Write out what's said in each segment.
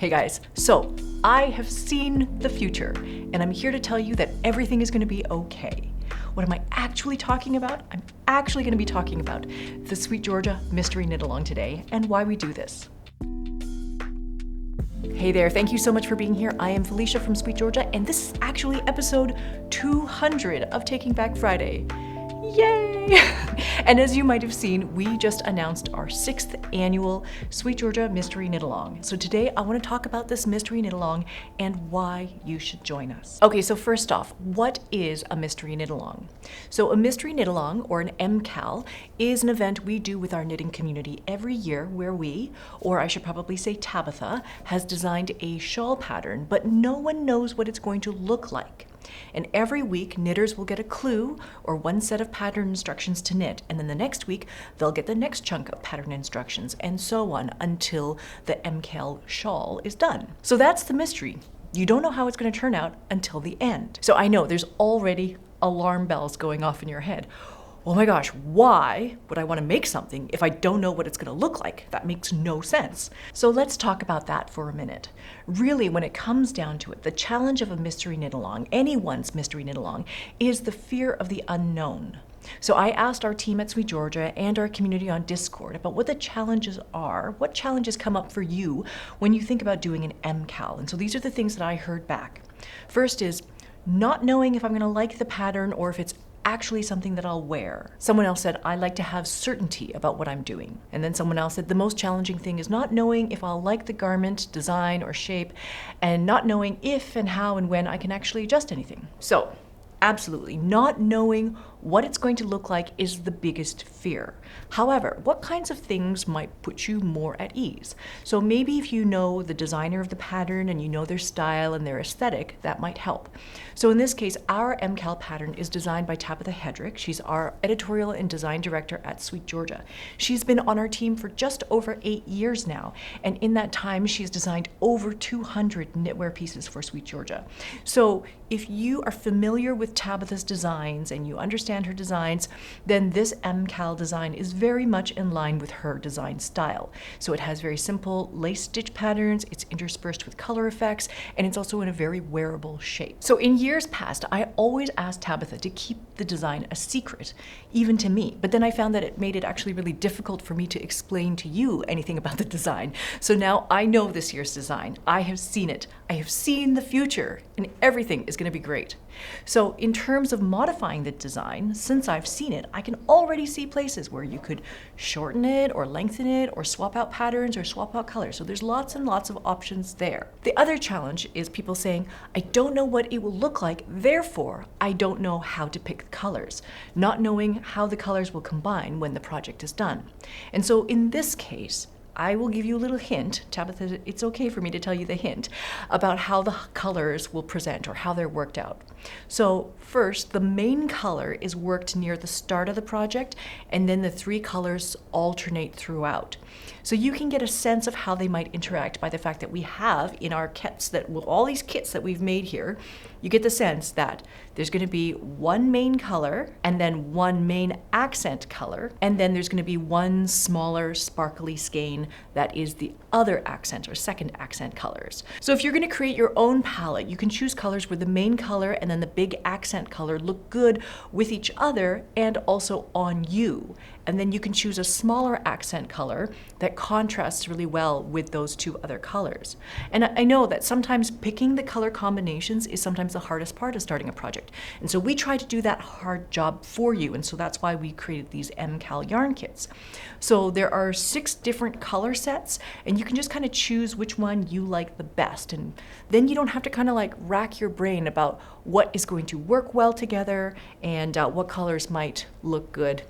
Hey guys, so I have seen the future and I'm here to tell you that everything is going to be okay. What am I actually talking about? I'm actually going to be talking about the SweetGeorgia Mystery Knit-Along today and why we do this. Hey there, thank you so much for being here. I am Felicia from SweetGeorgia and this is actually episode 200 of Taking Back Friday. Yay! And as you might have seen, we just announced our 6th annual SweetGeorgia Mystery Knit-Along. So today I want to talk about this Mystery Knit-Along and why you should join us. Okay, so first off, what is a Mystery Knit-Along? So a Mystery Knit-Along, or an MKAL, is an event we do with our knitting community every year where we, or I should probably say Tabitha, has designed a shawl pattern, but no one knows what it's going to look like. And every week, knitters will get a clue or one set of pattern instructions to knit, and then the next week, they'll get the next chunk of pattern instructions, and so on until the MKAL shawl is done. So that's the mystery. You don't know how it's going to turn out until the end. So I know there's already alarm bells going off in your head. Oh my gosh, why would I want to make something if I don't know what it's going to look like? That makes no sense. So let's talk about that for a minute. Really, when it comes down to it, the challenge of a mystery knit-along, anyone's mystery knit-along, is the fear of the unknown. So I asked our team at SweetGeorgia and our community on Discord about what the challenges are, what challenges come up for you when you think about doing an MKAL. And so these are the things that I heard back. First is not knowing if I'm going to like the pattern or if it's actually something that I'll wear. Someone else said, I like to have certainty about what I'm doing. And then someone else said, the most challenging thing is not knowing if I'll like the garment, design, or shape, and not knowing if and how and when I can actually adjust anything. So, absolutely, not knowing what it's going to look like is the biggest fear. However, what kinds of things might put you more at ease? So maybe if you know the designer of the pattern and you know their style and their aesthetic, that might help. So in this case, our MKAL pattern is designed by Tabitha Hedrick. She's our editorial and design director at SweetGeorgia. She's been on our team for just over 8 years now, and in that time, she's designed over 200 knitwear pieces for SweetGeorgia. So if you are familiar with Tabitha's designs and you understand her designs, then this MKAL design is very much in line with her design style. So it has very simple lace stitch patterns, it's interspersed with color effects, and it's also in a very wearable shape. So in years past, I always asked Tabitha to keep the design a secret, even to me, but then I found that it made it actually really difficult for me to explain to you anything about the design. So now I know this year's design. I have seen it. I have seen the future, and everything is going to be great. So in terms of modifying the design, since I've seen it, I can already see places where you could shorten it or lengthen it or swap out patterns or swap out colors. So there's lots and lots of options there. The other challenge is people saying, I don't know what it will look like, therefore I don't know how to pick the colors, not knowing how the colors will combine when the project is done. And so in this case, I will give you a little hint, Tabitha, it's okay for me to tell you the hint, about how the colors will present or how they're worked out. So first, the main color is worked near the start of the project, and then the 3 colors alternate throughout. So you can get a sense of how they might interact by the fact that we have in our kits, all these kits that we've made here, you get the sense that there's going to be one main color and then one main accent color, and then there's going to be one smaller sparkly skein that is the other accent or second accent colors. So if you're going to create your own palette, you can choose colors where the main color and then the big accent color look good with each other and also on you. And then you can choose a smaller accent color that contrasts really well with those 2 other colors. And I know that sometimes picking the color combinations is sometimes the hardest part of starting a project. And so we try to do that hard job for you. And so that's why we created these MKAL yarn kits. So there are 6 different color sets, and you can just kind of choose which one you like the best. And then you don't have to kind of like rack your brain about what is going to work well together and what colors might look good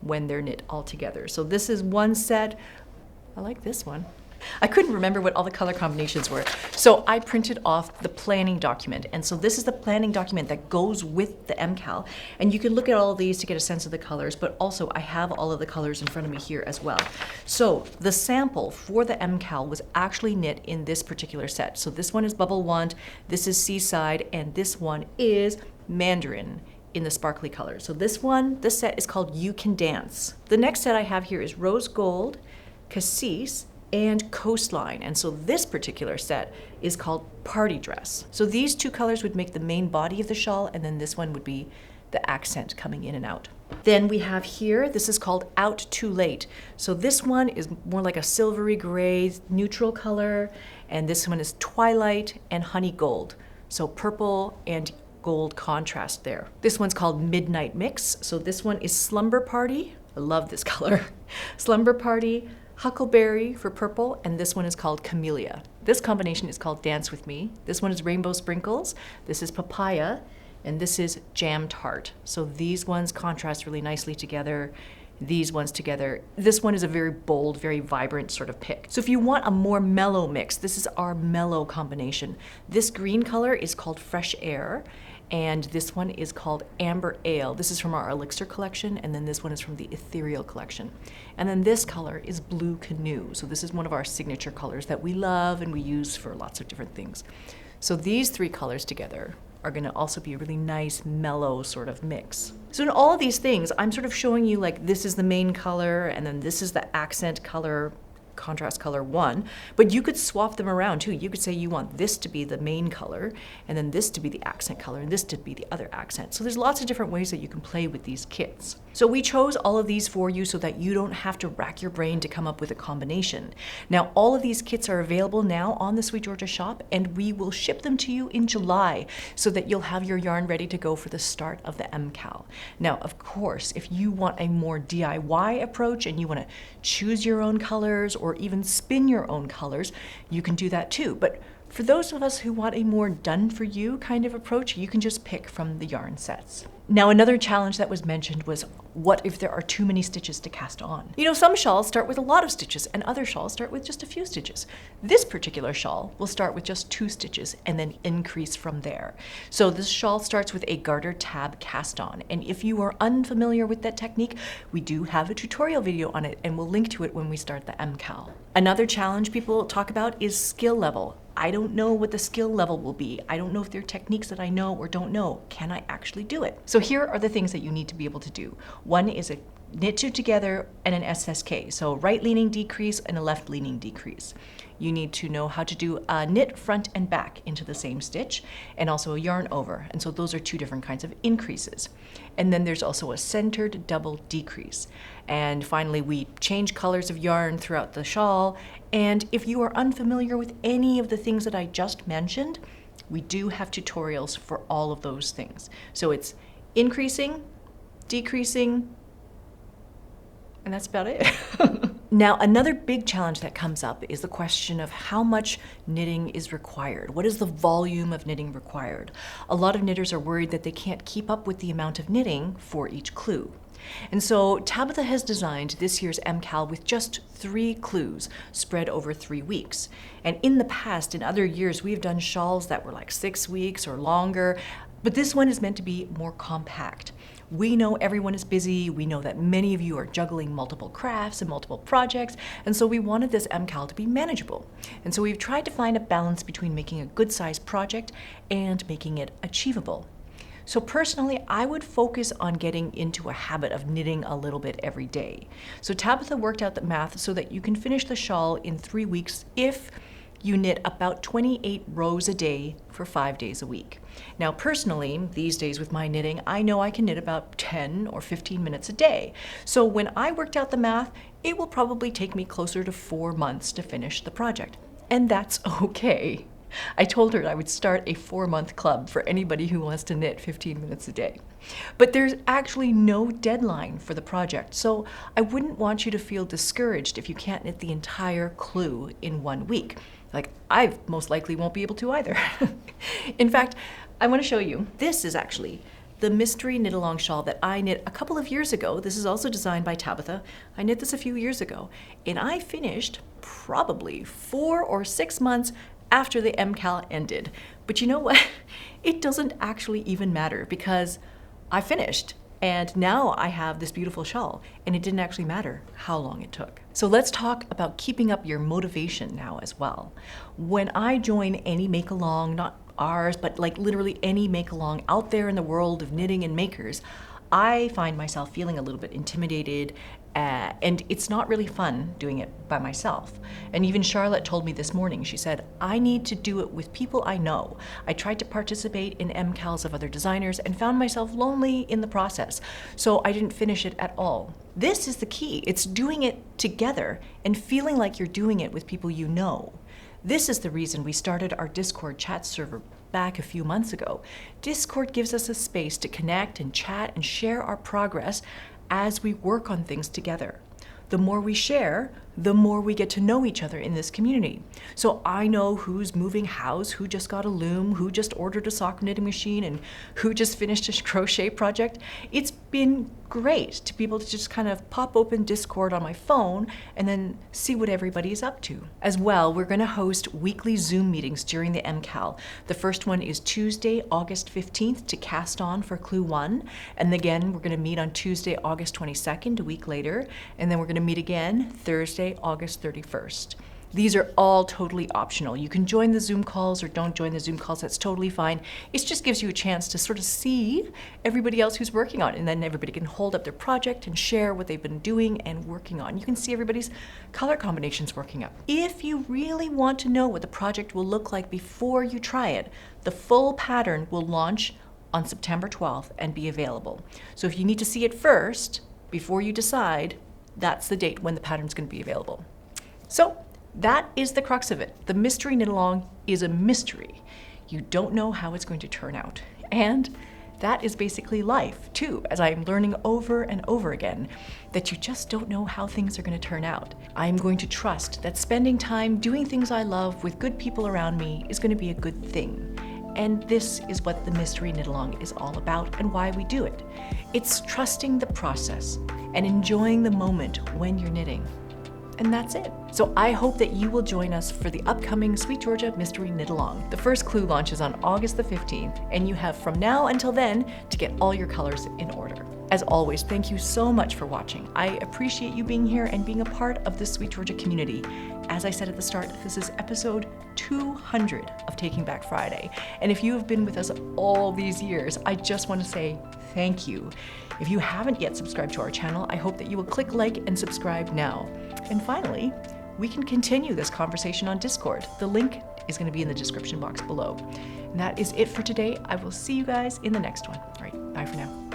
when they're knit all together. So this is one set. I like this one. I couldn't remember what all the color combinations were. So I printed off the planning document. And so this is the planning document that goes with the MKAL. And you can look at all of these to get a sense of the colors, but also I have all of the colors in front of me here as well. So the sample for the MKAL was actually knit in this particular set. So this one is Bubble Wand, this is Seaside, and this one is Mandarin in the sparkly colors. So this set is called You Can Dance. The next set I have here is Rose Gold, Cassis, and Coastline. And so this particular set is called Party Dress. So these two colors would make the main body of the shawl, and then this one would be the accent coming in and out. Then we have here, this is called Out Too Late. So this one is more like a silvery gray neutral color, and this one is Twilight and Honey Gold. So purple and gold contrast there. This one's called Midnight Mix. So this one is Slumber Party. I love this color. Slumber Party, Huckleberry for purple, and this one is called Camellia. This combination is called Dance With Me. This one is Rainbow Sprinkles. This is Papaya, and this is Jam Tart. So these ones contrast really nicely together. These ones together. This one is a very bold, very vibrant sort of pick. So if you want a more mellow mix, this is our mellow combination. This green color is called Fresh Air, and this one is called Amber Ale. This is from our Elixir collection, and then this one is from the Ethereal collection. And then this color is Blue Canoe. So this is one of our signature colors that we love and we use for lots of different things. So these three colors together are gonna also be a really nice, mellow sort of mix. So in all of these things, I'm sort of showing you like this is the main color, and then this is the accent color, contrast color one, but you could swap them around too. You could say you want this to be the main color, and then this to be the accent color, and this to be the other accent. So there's lots of different ways that you can play with these kits. So we chose all of these for you so that you don't have to rack your brain to come up with a combination. Now, all of these kits are available now on the Sweet Georgia shop, and we will ship them to you in July so that you'll have your yarn ready to go for the start of the MKAL. Now, of course, if you want a more DIY approach and you want to choose your own colors or even spin your own colors, you can do that too. But for those of us who want a more done-for-you kind of approach, you can just pick from the yarn sets. Now, another challenge that was mentioned was, what if there are too many stitches to cast on? You know, some shawls start with a lot of stitches and other shawls start with just a few stitches. This particular shawl will start with just 2 stitches and then increase from there. So this shawl starts with a garter tab cast on. And if you are unfamiliar with that technique, we do have a tutorial video on it, and we'll link to it when we start the MKAL. Another challenge people talk about is skill level. I don't know what the skill level will be. I don't know if there are techniques that I know or don't know. Can I actually do it? So here are the things that you need to be able to do. One is a knit two together and an SSK. So right leaning decrease and a left leaning decrease. You need to know how to do a knit front and back into the same stitch, and also a yarn over. And so those are 2 different kinds of increases. And then there's also a centered double decrease. And finally, we change colors of yarn throughout the shawl. And if you are unfamiliar with any of the things that I just mentioned, we do have tutorials for all of those things. So it's increasing, decreasing, and that's about it. Now, another big challenge that comes up is the question of how much knitting is required. What is the volume of knitting required? A lot of knitters are worried that they can't keep up with the amount of knitting for each clue. And so Tabitha has designed this year's MKAL with just 3 clues spread over 3 weeks. And in the past, in other years, we've done shawls that were like 6 weeks or longer, but this one is meant to be more compact. We know everyone is busy. We know that many of you are juggling multiple crafts and multiple projects, and so we wanted this MKAL to be manageable. And so we've tried to find a balance between making a good-sized project and making it achievable. So personally, I would focus on getting into a habit of knitting a little bit every day. So Tabitha worked out the math so that you can finish the shawl in 3 weeks if you knit about 28 rows a day for 5 days a week. Now personally, these days with my knitting, I know I can knit about 10 or 15 minutes a day. So when I worked out the math, it will probably take me closer to 4 months to finish the project. And that's okay. I told her I would start a 4-month club for anybody who wants to knit 15 minutes a day. But there's actually no deadline for the project, so I wouldn't want you to feel discouraged if you can't knit the entire clue in 1 week. Like, I most likely won't be able to either. In fact, I want to show you. This is actually the Mystery Knit-Along shawl that I knit a couple of years ago. This is also designed by Tabitha. I knit this a few years ago, and I finished probably 4 or 6 months after the MKAL ended. But you know what? It doesn't actually even matter because I finished. And now I have this beautiful shawl, and it didn't actually matter how long it took. So let's talk about keeping up your motivation now as well. When I join any make-along, not ours, but like literally any make-along out there in the world of knitting and makers, I find myself feeling a little bit intimidated, and it's not really fun doing it by myself. And even Charlotte told me this morning, she said, I need to do it with people I know. I tried to participate in MKALs of other designers and found myself lonely in the process, so I didn't finish it at all. This is the key. It's doing it together and feeling like you're doing it with people you know. This is the reason we started our Discord chat server back a few months ago. Discord gives us a space to connect and chat and share our progress as we work on things together. The more we share, the more we get to know each other in this community. So I know who's moving house, who just got a loom, who just ordered a sock knitting machine, and who just finished a crochet project. It's been great to be able to just kind of pop open Discord on my phone and then see what everybody's up to. As well, we're going to host weekly Zoom meetings during the MKAL. The first one is Tuesday, August 15th to cast on for Clue 1. And again, we're going to meet on Tuesday, August 22nd, a week later. And then we're going to meet again Thursday, August 31st. These are all totally optional. You can join the Zoom calls or don't join the Zoom calls, that's totally fine. It just gives you a chance to sort of see everybody else who's working on it, and then everybody can hold up their project and share what they've been doing and working on. You can see everybody's color combinations working up. If you really want to know what the project will look like before you try it, the full pattern will launch on September 12th and be available. So if you need to see it first, before you decide, that's the date when the pattern's going to be available. So that is the crux of it. The Mystery Knit-Along is a mystery. You don't know how it's going to turn out. And that is basically life, too, as I'm learning over and over again that you just don't know how things are going to turn out. I'm going to trust that spending time doing things I love with good people around me is going to be a good thing. And this is what the Mystery Knit-Along is all about and why we do it. It's trusting the process and enjoying the moment when you're knitting. And that's it. So I hope that you will join us for the upcoming SweetGeorgia Mystery Knit-Along. The first clue launches on August the 15th, and you have from now until then to get all your colors in order. As always, thank you so much for watching. I appreciate you being here and being a part of the SweetGeorgia community. As I said at the start, this is episode 200 of Taking Back Friday. And if you have been with us all these years, I just want to say thank you. If you haven't yet subscribed to our channel, I hope that you will click like and subscribe now. And finally, we can continue this conversation on Discord. The link is going to be in the description box below. And that is it for today. I will see you guys in the next one. All right, bye for now.